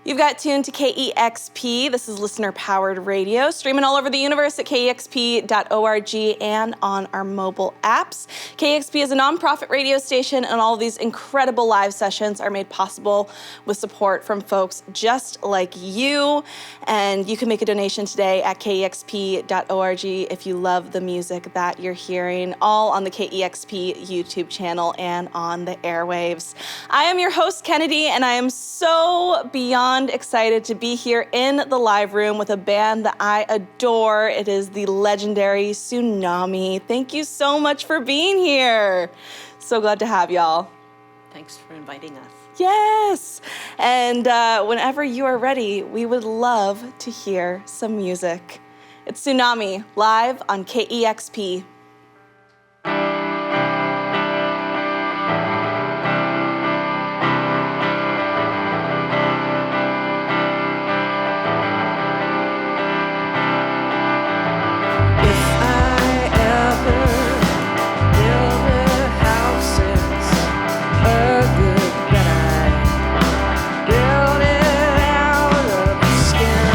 You've got tuned to KEXP. This is listener-powered radio, streaming all over the universe at kexp.org and on our mobile apps. KEXP is a nonprofit radio station, and all of these incredible live sessions are made possible with support from folks just like you. And you can make a donation today at kexp.org if you love the music that you're hearing, all on the KEXP YouTube channel and on the airwaves. I am your host, Kennedy, and I am so beyond excited to be here in the live room with a band that I adore. It is the legendary Tsunami. Thank you so much for being here. So glad to have y'all. Thanks for inviting us. Yes. And whenever you are ready, we would love to hear some music. It's Tsunami, live on KEXP. Build it out of skin.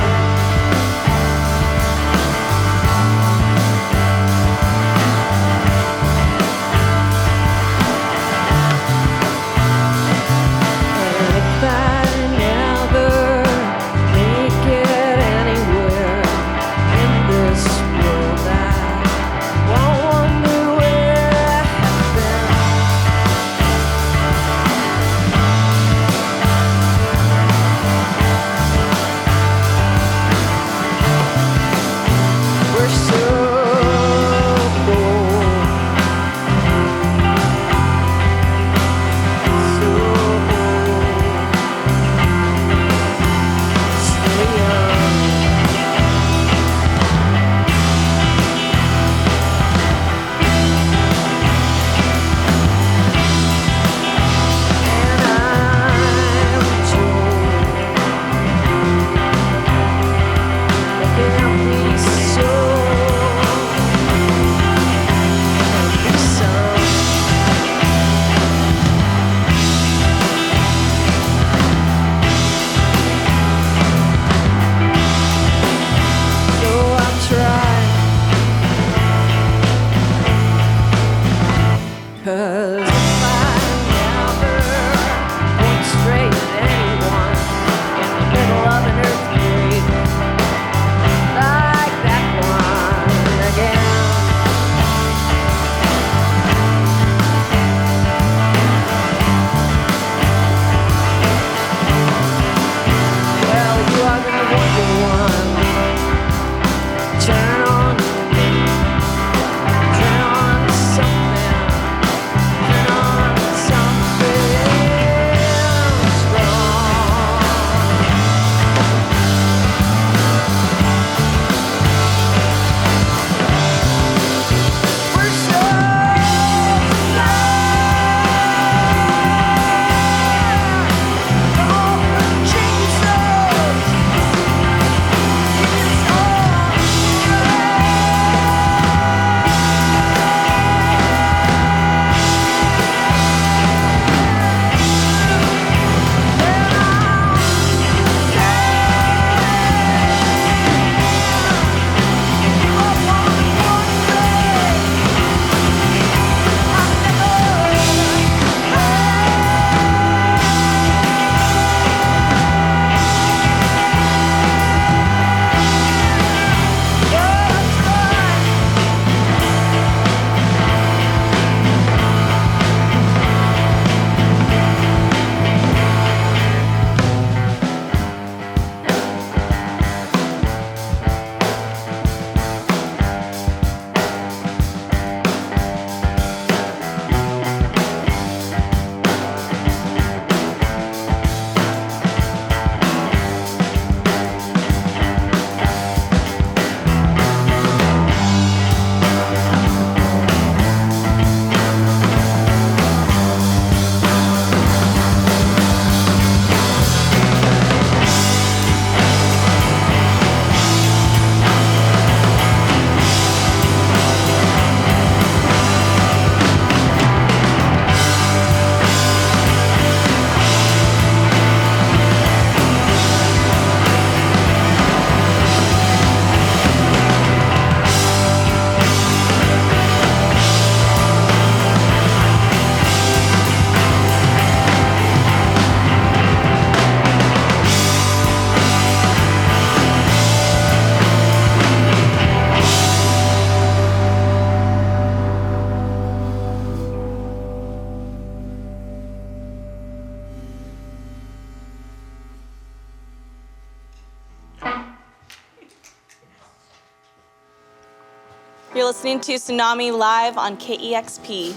You're listening to Tsunami live on KEXP.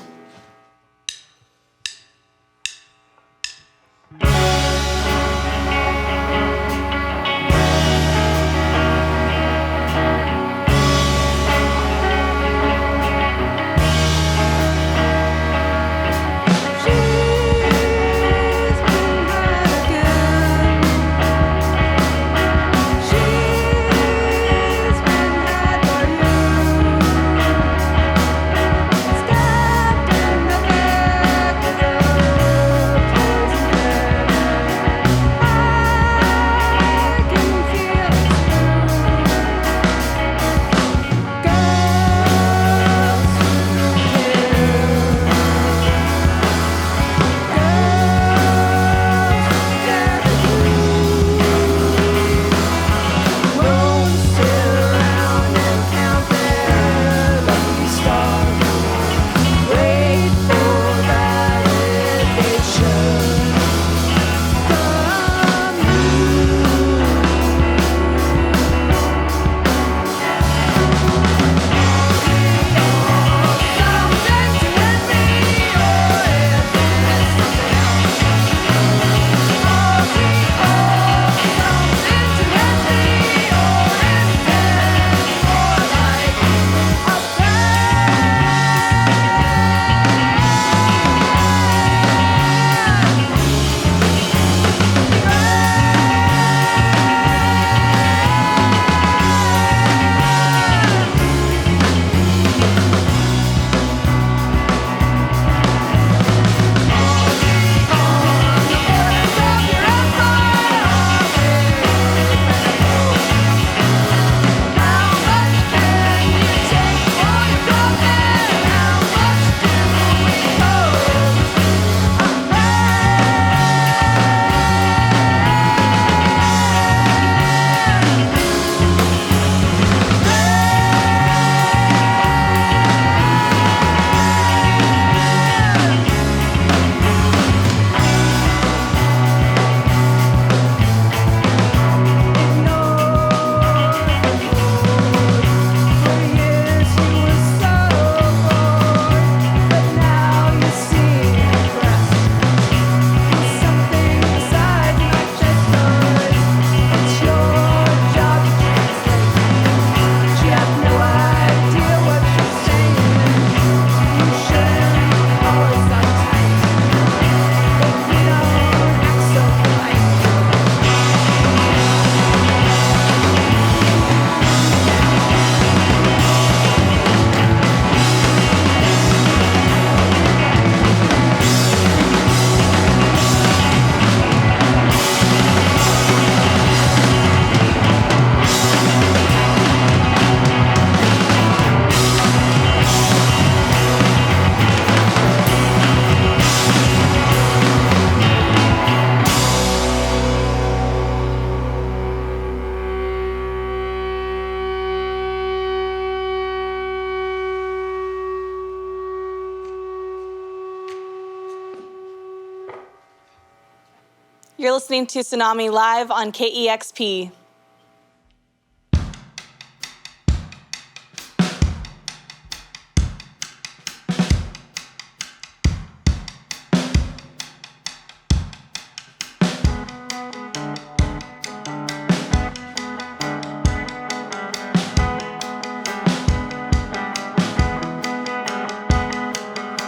You're listening to Tsunami live on KEXP.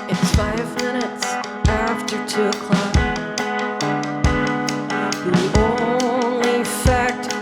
It's 5 minutes after 2 o'clock. The only fact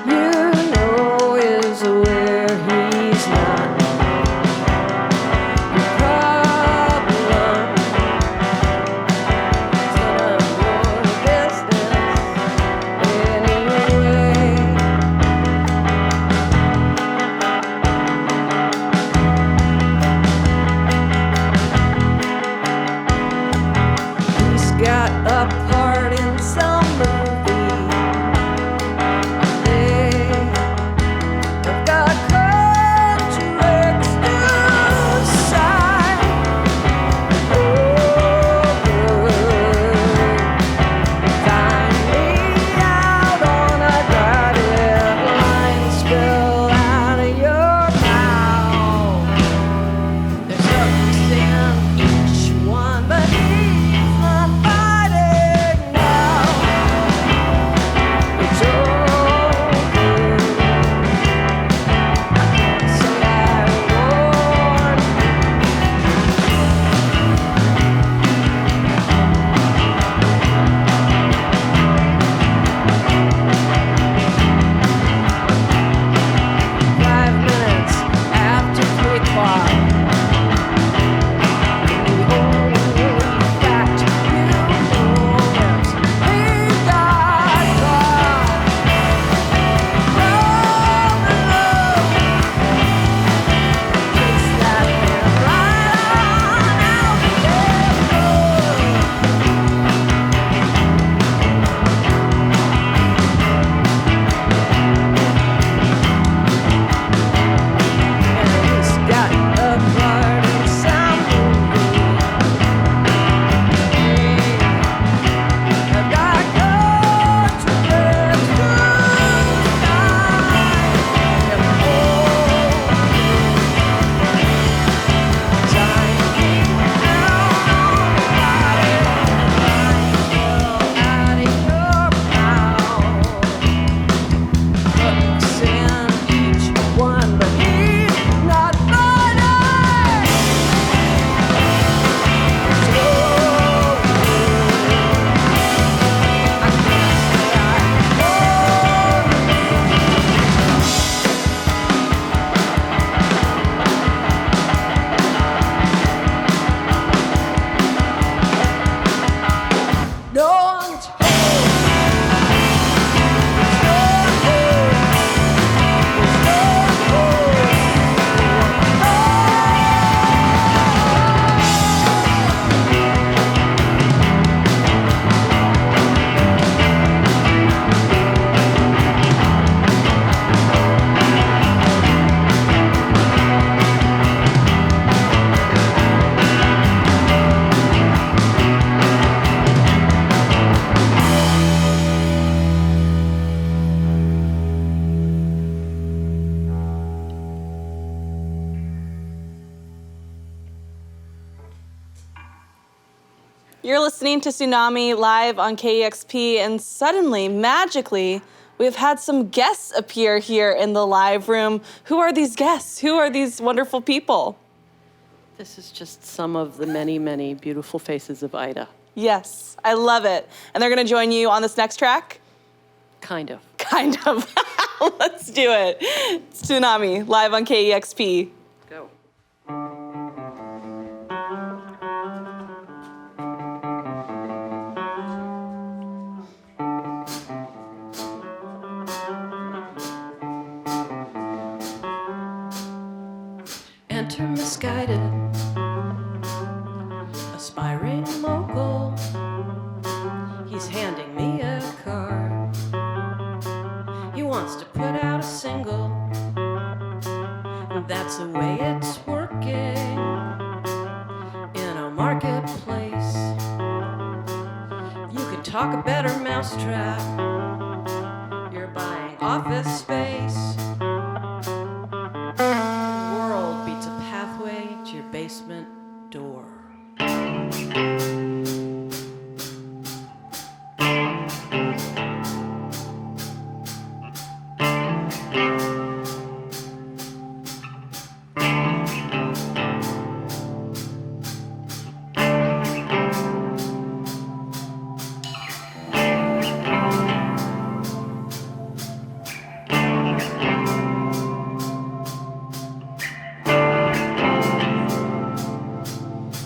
You're listening to Tsunami live on KEXP, and suddenly, magically, we've had some guests appear here in the live room. Who are these guests? Who are these wonderful people? This is just some of the many, many beautiful faces of Ida. Yes, I love it. And they're gonna join you on this next track? Kind of. Kind of. Let's do it. It's Tsunami, live on KEXP. Go. Enter Misguided, aspiring mogul. He's handing me a card. He wants to put out a single, and that's the way it's working in a marketplace. You can talk a better mousetrap. You're buying office space. The world beats a pathway to your basement door.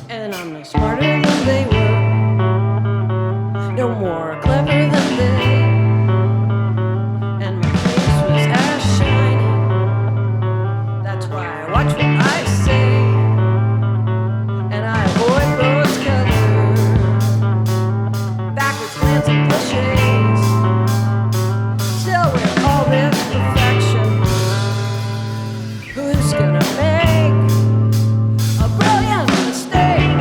And I'm no smarter than they were, no more clever than they. And my face was as shiny. That's why I watch what I say, and I avoid rose color, backwards glance and cliches. Still with all this perfection, who's gonna make a brilliant mistake?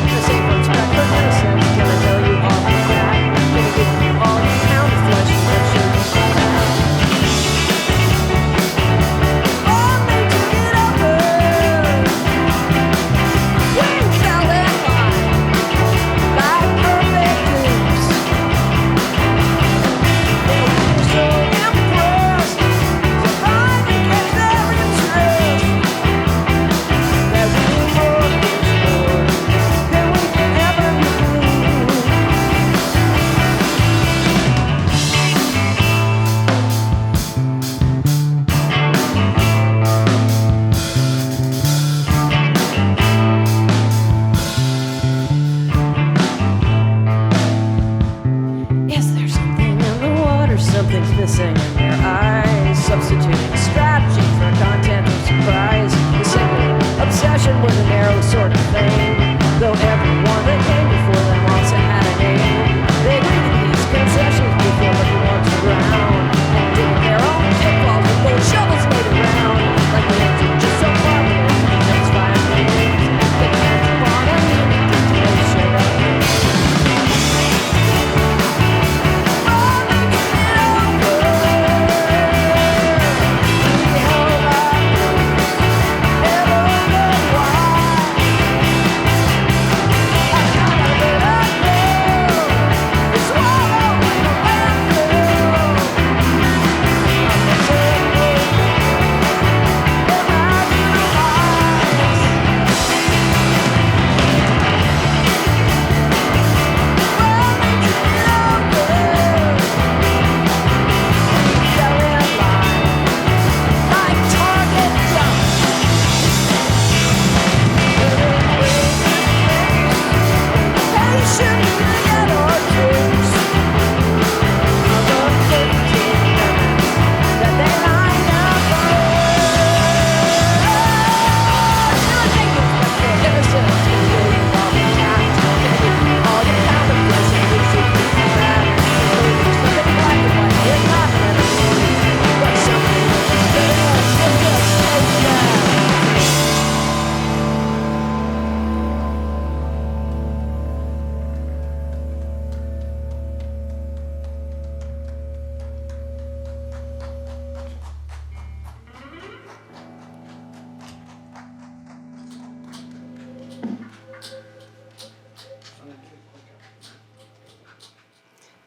This ain't no track for innocence. Can I tell you all the fact? Gonna give you all you pound of flesh and make sure you see that. All made to get over. We fell in line like perfect dupes. They were so impressed, surprised to catch their interest, that we were more than we could ever be. Is there something in the water? Something's missing in their eyes. Substituting strategy for content or surprise. The single obsession was a narrow sort of thing. Though everyone that came before them also had a name. They agreed to these concessions before looking once around. And digging their own pitfalls with those shovels laid around. Like the engine just so far away from the next 5 minutes. They can't upon a unique dictation. All they can get over.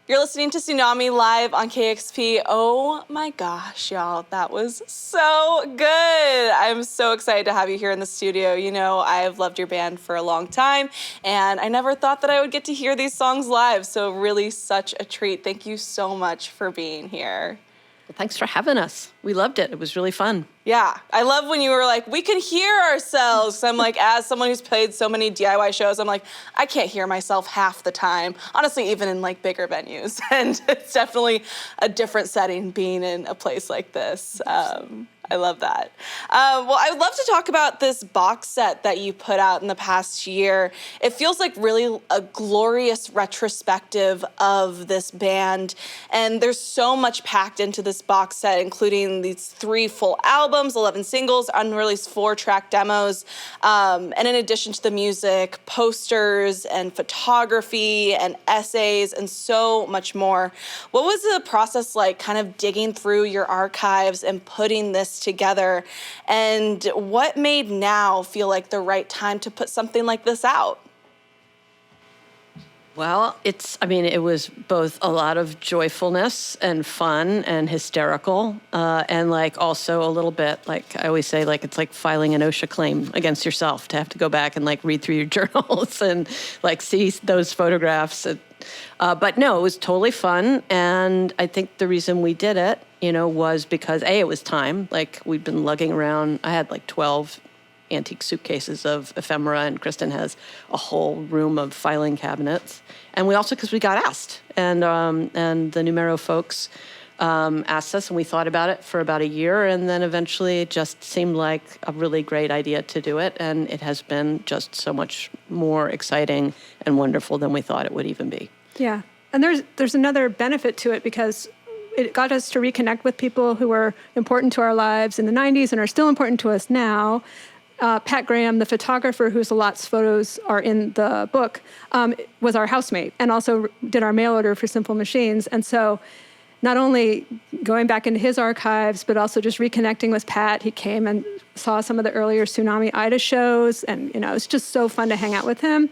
You're listening to Tsunami live on KEXP. Oh my gosh, y'all, that was so good. I'm so excited to have you here in the studio. You know, I've loved your band for a long time, and I never thought that I would get to hear these songs live, so really such a treat. Thank you so much for being here. Well, thanks for having us. We loved it. It was really fun. Yeah, I love when you were like, we can hear ourselves. I'm like, as someone who's played so many DIY shows, I'm like, I can't hear myself half the time. Honestly, even in like bigger venues. And it's definitely a different setting being in a place like this. I love that. Well, I would love to talk about this box set that you put out in the past year. It feels like really a glorious retrospective of this band. And there's so much packed into this box set, including these 3 full albums, 11 singles, unreleased 4-track demos. And in addition to the music, posters and photography and essays and so much more. What was the process like kind of digging through your archives and putting this together? And what made now feel like the right time to put something like this out? Well, it was both a lot of joyfulness and fun and hysterical, and like also a little bit, like I always say, like it's like filing an OSHA claim against yourself to have to go back and like read through your journals and like see those photographs. But no, it was totally fun, and I think the reason we did it, was because it was time. Like we'd been lugging around. I had like 12 antique suitcases of ephemera, and Kristin has a whole room of filing cabinets. And we also, because we got asked, and the Numero folks asked us, and we thought about it for about a year, and then eventually it just seemed like a really great idea to do it, and it has been just so much more exciting and wonderful than we thought it would even be. Yeah, and there's another benefit to it because it got us to reconnect with people who were important to our lives in the 90s and are still important to us now. Pat Graham, the photographer whose lot's photos are in the book, was our housemate and also did our mail order for Simple Machines. And so not only going back into his archives, but also just reconnecting with Pat. He came and saw some of the earlier Tsunami Ida shows, and it was just so fun to hang out with him.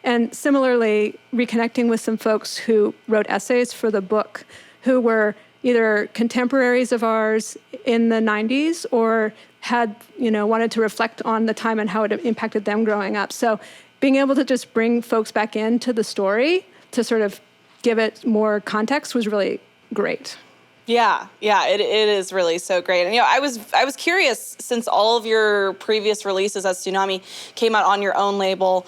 And similarly, reconnecting with some folks who wrote essays for the book, who were either contemporaries of ours in the 90s or had, wanted to reflect on the time and how it impacted them growing up. So being able to just bring folks back into the story to sort of give it more context was really great. Yeah, it is really so great. And I was curious, since all of your previous releases as Tsunami came out on your own label,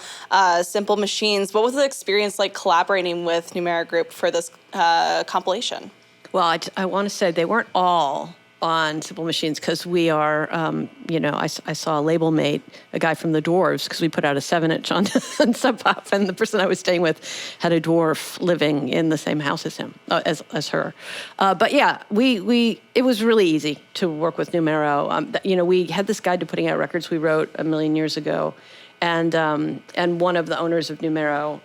Simple Machines, what was the experience like collaborating with Numero Group for this compilation? Well, I want to say they weren't all on Simple Machines because we are, I saw a label mate, a guy from the Dwarves, because we put out a 7-inch on Sub Pop, and the person I was staying with had a dwarf living in the same house as him, as her. But yeah, it was really easy to work with Numero. We had this guide to putting out records we wrote a million years ago, and one of the owners of Numero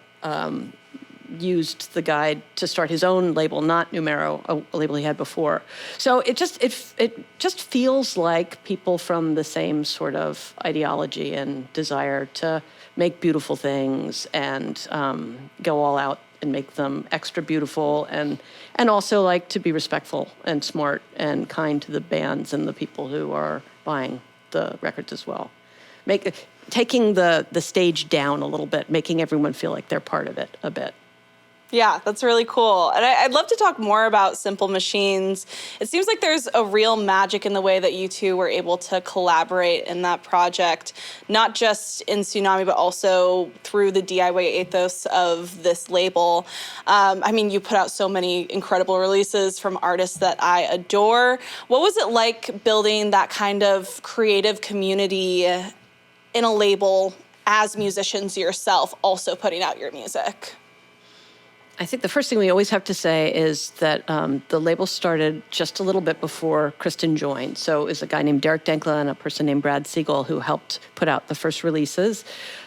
used the guide to start his own label, not Numero, a label he had before. So it just feels like people from the same sort of ideology and desire to make beautiful things and go all out and make them extra beautiful, and also like to be respectful and smart and kind to the bands and the people who are buying the records as well. Taking the stage down a little bit, making everyone feel like they're part of it a bit. Yeah, that's really cool. And I'd love to talk more about Simple Machines. It seems like there's a real magic in the way that you two were able to collaborate in that project, not just in Tsunami, but also through the DIY ethos of this label. You put out so many incredible releases from artists that I adore. What was it like building that kind of creative community in a label as musicians yourself, also putting out your music? I think the first thing we always have to say is that the label started just a little bit before Kristin joined. So it was a guy named Derek Denkla and a person named Brad Siegel who helped put out the first releases.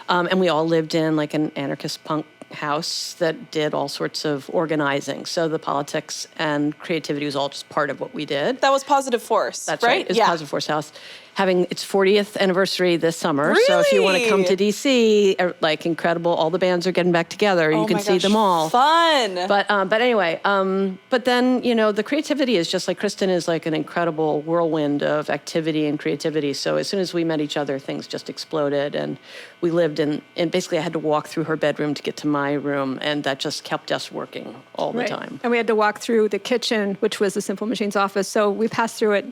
And we all lived in like an anarchist punk house that did all sorts of organizing. So the politics and creativity was all just part of what we did. That was Positive Force, That's right. It was Positive Force House. having its 40th anniversary this summer. Really? So if you want to come to DC, like incredible, all the bands are getting back together. You can see them all. Fun. But anyway, but then, the creativity is just like Kristin is like an incredible whirlwind of activity and creativity. So as soon as we met each other, things just exploded. And we lived and basically I had to walk through her bedroom to get to my room. And that just kept us working all the time. And we had to walk through the kitchen, which was the Simple Machines office. So we passed through it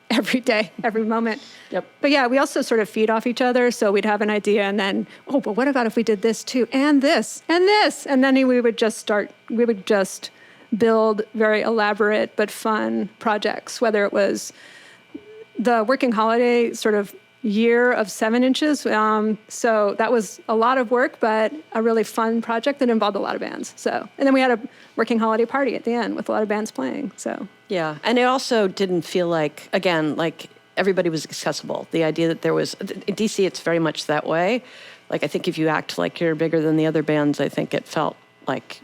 every day, every moment. Yep. But yeah, we also sort of feed off each other. So we'd have an idea and then, but what about if we did this too? And this, and this. And then we would just build very elaborate but fun projects, whether it was the Working Holiday sort of year of 7 inches. So that was a lot of work, but a really fun project that involved a lot of bands. So, and then we had a Working Holiday party at the end with a lot of bands playing. So yeah, and it also didn't feel like, again, like everybody was accessible. The idea that there was, in DC, it's very much that way. Like, I think if you act like you're bigger than the other bands, I think it felt like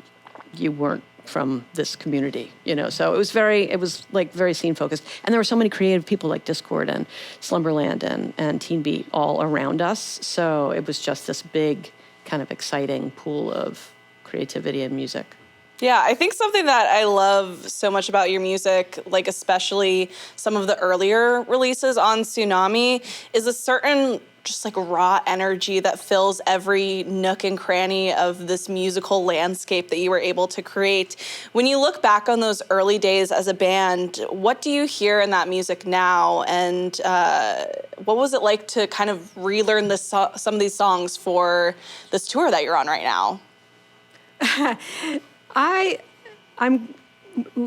you weren't from this community, So it was very scene focused. And there were so many creative people like Discord and Slumberland and Teen Beat all around us. So it was just this big kind of exciting pool of creativity and music. Yeah, I think something that I love so much about your music, like especially some of the earlier releases on Tsunami, is a certain just like raw energy that fills every nook and cranny of this musical landscape that you were able to create. When you look back on those early days as a band, what do you hear in that music now? And what was it like to kind of relearn some of these songs for this tour that you're on right now? I'm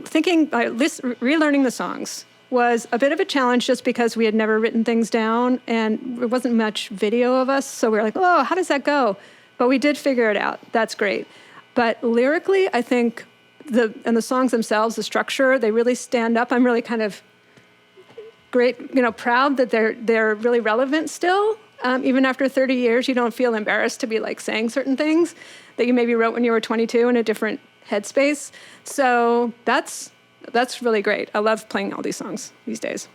thinking, relearning the songs was a bit of a challenge just because we had never written things down and there wasn't much video of us. So we were like, oh, how does that go? But we did figure it out. That's great. But lyrically, I think the songs themselves, the structure, they really stand up. I'm really kind of proud that they're really relevant still. Even after 30 years, you don't feel embarrassed to be like saying certain things that you maybe wrote when you were 22 in a different headspace. So that's really great. I love playing all these songs these days.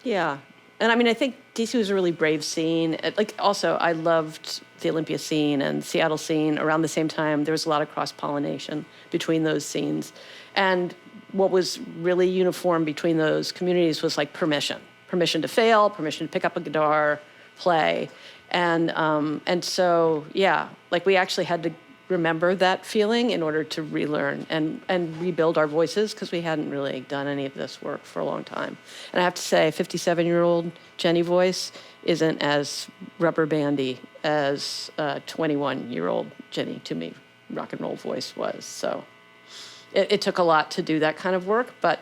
Yeah. And I mean, I think DC was a really brave scene. Also, I loved the Olympia scene and Seattle scene around the same time. There was a lot of cross-pollination between those scenes. And what was really uniform between those communities was like permission to fail, permission to pick up a guitar, play. And so, yeah, like we actually had to remember that feeling in order to relearn and rebuild our voices because we hadn't really done any of this work for a long time. And I have to say, 57-year-old Jenny voice isn't as rubber bandy as 21-year-old Jenny Toomey rock and roll voice was. So it took a lot to do that kind of work, but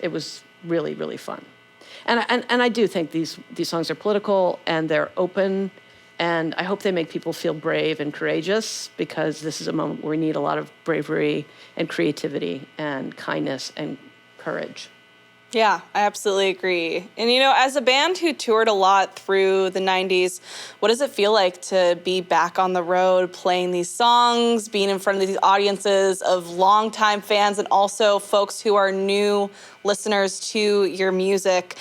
it was really, really fun. And I do think these songs are political and they're open. And I hope they make people feel brave and courageous because this is a moment where we need a lot of bravery and creativity and kindness and courage. Yeah, I absolutely agree. And, as a band who toured a lot through the 90s, what does it feel like to be back on the road, playing these songs, being in front of these audiences of longtime fans and also folks who are new listeners to your music?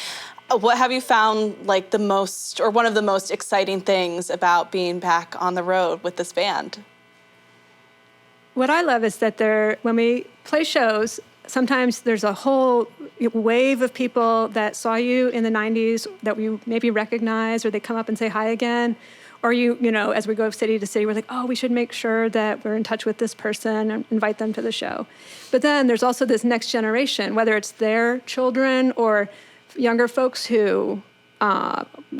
What have you found like the most, or one of the most exciting things about being back on the road with this band? What I love is that when we play shows, sometimes there's a whole wave of people that saw you in the 90s that we maybe recognize, or they come up and say hi again. Or as we go city to city, we're like, oh, we should make sure that we're in touch with this person and invite them to the show. But then there's also this next generation, whether it's their children or younger folks who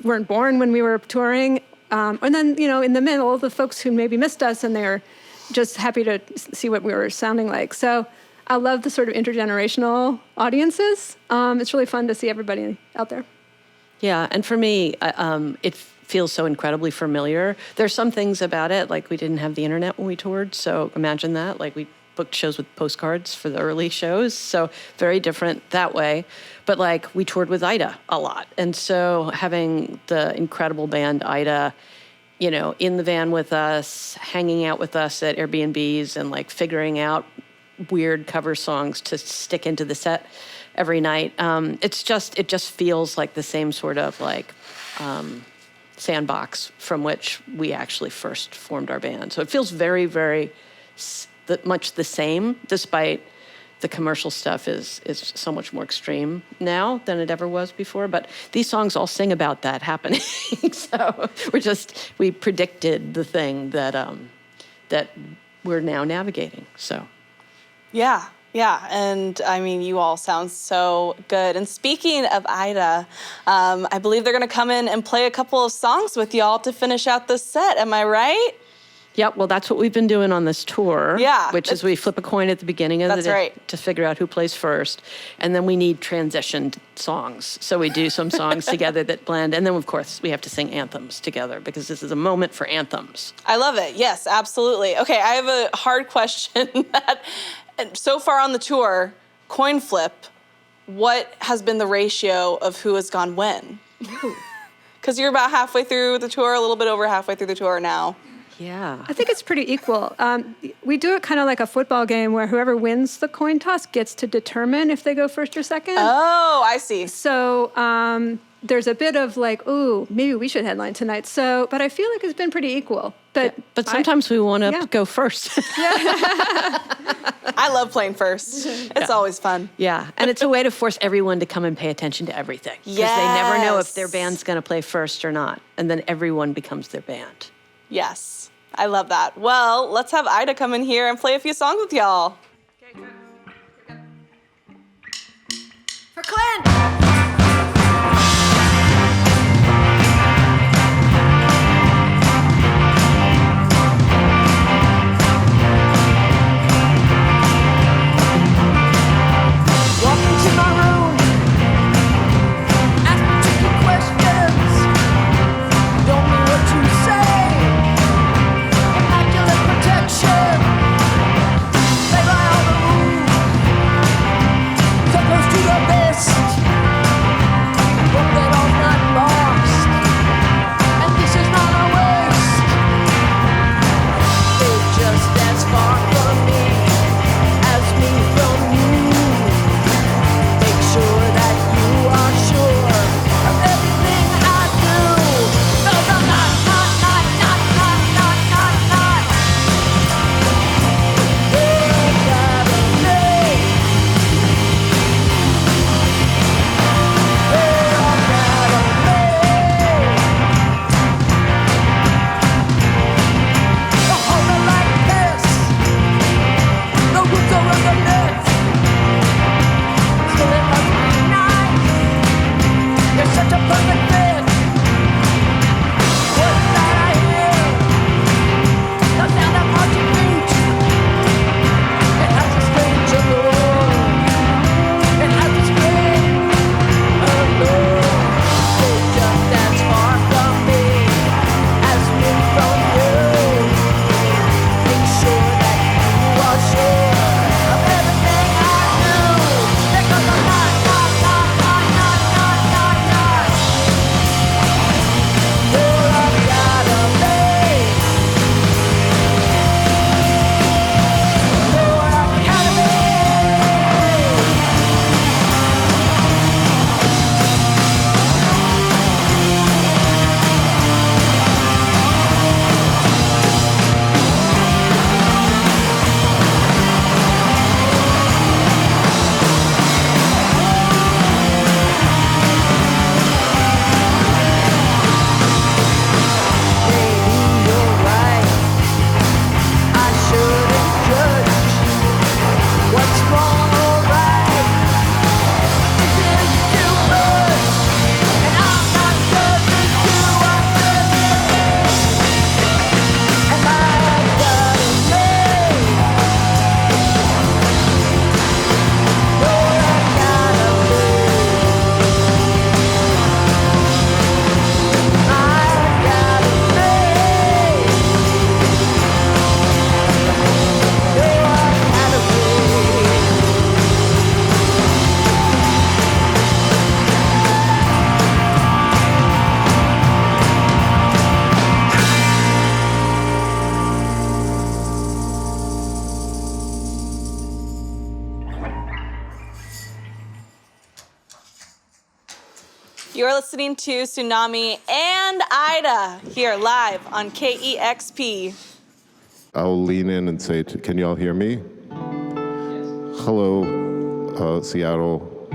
weren't born when we were touring. And then, in the middle, the folks who maybe missed us and they're just happy to see what we were sounding like. So I love the sort of intergenerational audiences. It's really fun to see everybody out there. Yeah, and for me, it feels so incredibly familiar. There's some things about it, like we didn't have the internet when we toured, so imagine that. Like we booked shows with postcards for the early shows, so very different that way. But like we toured with Ida a lot, and so having the incredible band Ida, in the van with us, hanging out with us at Airbnbs and like figuring out weird cover songs to stick into the set every night. It just feels like the same sort of like sandbox from which we actually first formed our band. So it feels very, very much the same, despite the commercial stuff is so much more extreme now than it ever was before. But these songs all sing about that happening. So we predicted the thing that that we're now navigating. So Yeah, and I mean, you all sound so good. And speaking of Ida, I believe they're going to come in and play a couple of songs with y'all to finish out this set. Am I right? Yep, well, that's what we've been doing on this tour. Yeah. Which is we flip a coin at the beginning of the day right. to figure out who plays first. And then we need transitioned songs. So we do some songs together that blend. And then, of course, we have to sing anthems together because this is a moment for anthems. I love it. Yes, absolutely. Okay, I have a hard question. So far on the tour, coin flip, what has been the ratio of who has gone when? Because you're about halfway through the tour, a little bit over halfway through the tour now. Yeah. I think it's pretty equal. We do it kind of like a football game where whoever wins the coin toss gets to determine if they go first or second. Oh, I see. So there's a bit of like, ooh, maybe we should headline tonight. So, but I feel like it's been pretty equal. But sometimes we want to go first. I love playing first. It's always fun. Yeah, and it's a way to force everyone to come and pay attention to everything. Because they never know if their band's going to play first or not. And then everyone becomes their band. Yes. I love that. Well, let's have Ida come in here and play a few songs with y'all. For Clint! Walk into my room, ask me tricky questions, don't mean what you say, immaculate protection, play by all the rules, so close to the best. You're listening to Tsunami and Ida here live on KEXP. I'll lean in and say, can you all hear me? Hello, Seattle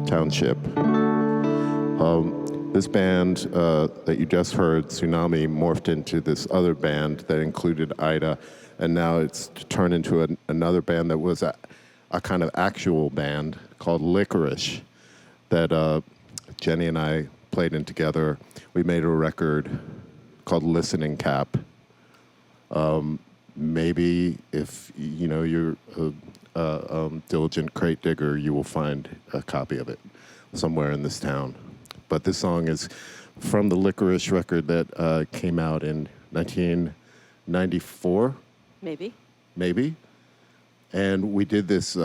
Township. This band that you just heard, Tsunami, morphed into this other band that included Ida, and now it's turned into another band that was a kind of actual band called Licorice that Jenny and I played in together. We made a record called Listening Cap. Maybe if you're a diligent crate digger, you will find a copy of it somewhere in this town. But this song is from the Licorice record that came out in 1994. Maybe. And we did this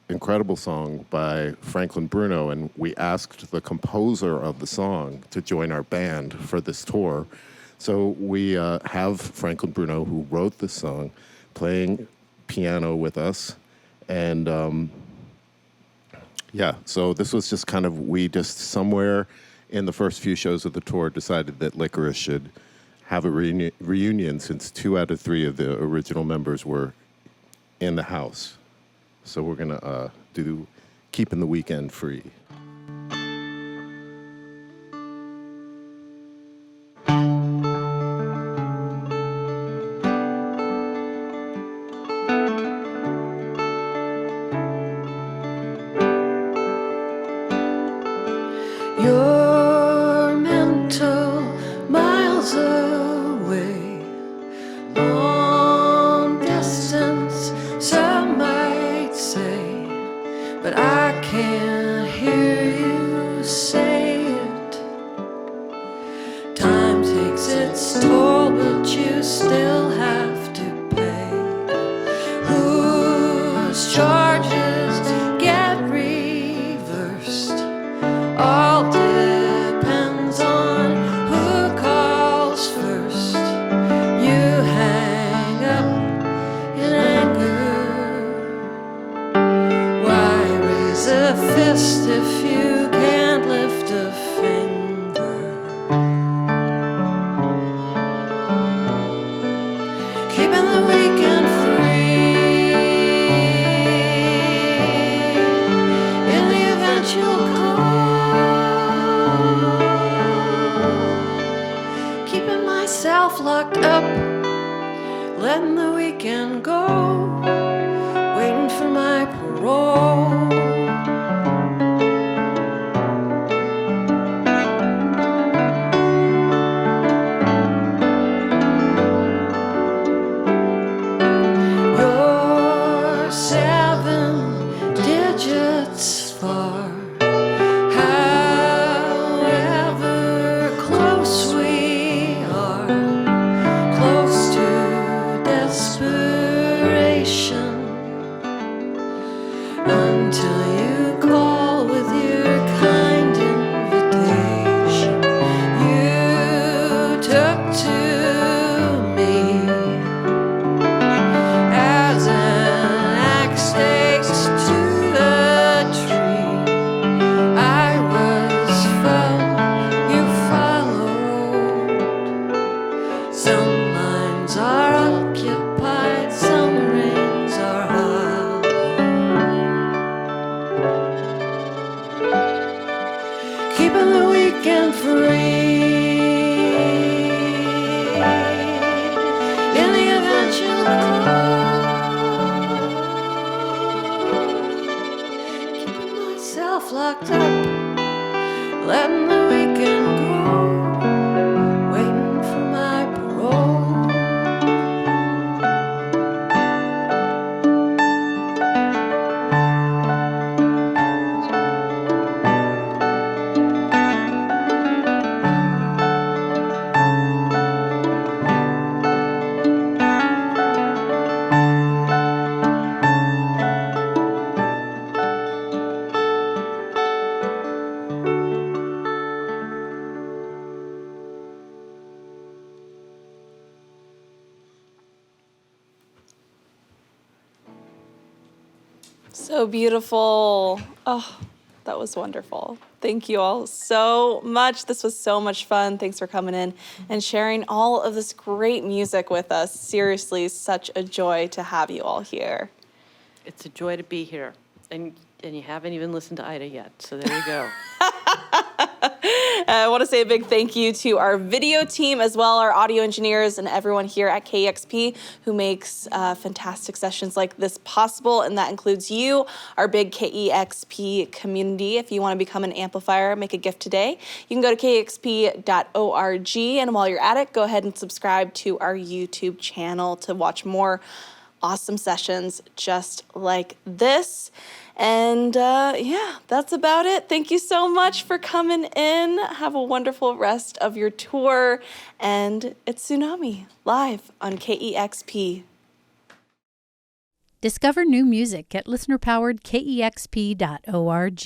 incredible song by Franklin Bruno, and we asked the composer of the song to join our band for this tour. So we have Franklin Bruno, who wrote this song, playing piano with us. And so this was just kind of, we just somewhere in the first few shows of the tour decided that Licorice should have a reunion since 2 out of 3 of the original members were in the house. So we're gonna do Keeping the Weekend Free. You're mental miles away, long distance, some might say, but I can't hear you say it. Time takes its toll, but you still have to pay. Whose charges get reversed? All depends on who calls first. You hang up in anger. Why raise a fist if you can't lift a finger? Keeping the weekend free in the event you'll call. Keeping myself locked up, letting the weekend go, waiting for my parole. You're 7 digits far. However close we are, close to desperation, until you call with your kind invitation. You took to me as an axe takes to a tree. I was fell, you followed. Some lines are occupied, some reins are hollow. Keeping the weekend free in the event you'll call. Keeping myself locked up, letting the weekend go, waiting for my parole. So beautiful. Oh, That was wonderful. Thank you all so much. This was so much fun. Thanks for coming in and sharing all of this great music with us. Seriously, such a joy to have you all here. It's a joy to be here. And you haven't even listened to Ida yet, so there you go. I want to say a big thank you to our video team as well, our audio engineers, and everyone here at KEXP who makes fantastic sessions like this possible, and that includes you, our big KEXP community. If you want to become an amplifier, make a gift today. You can go to kexp.org, and while you're at it, go ahead and subscribe to our YouTube channel to watch more awesome sessions just like this. And yeah, that's about it. Thank you so much for coming in. Have a wonderful rest of your tour. And it's Tsunami, live on KEXP. Discover new music at listener-powered KEXP.org.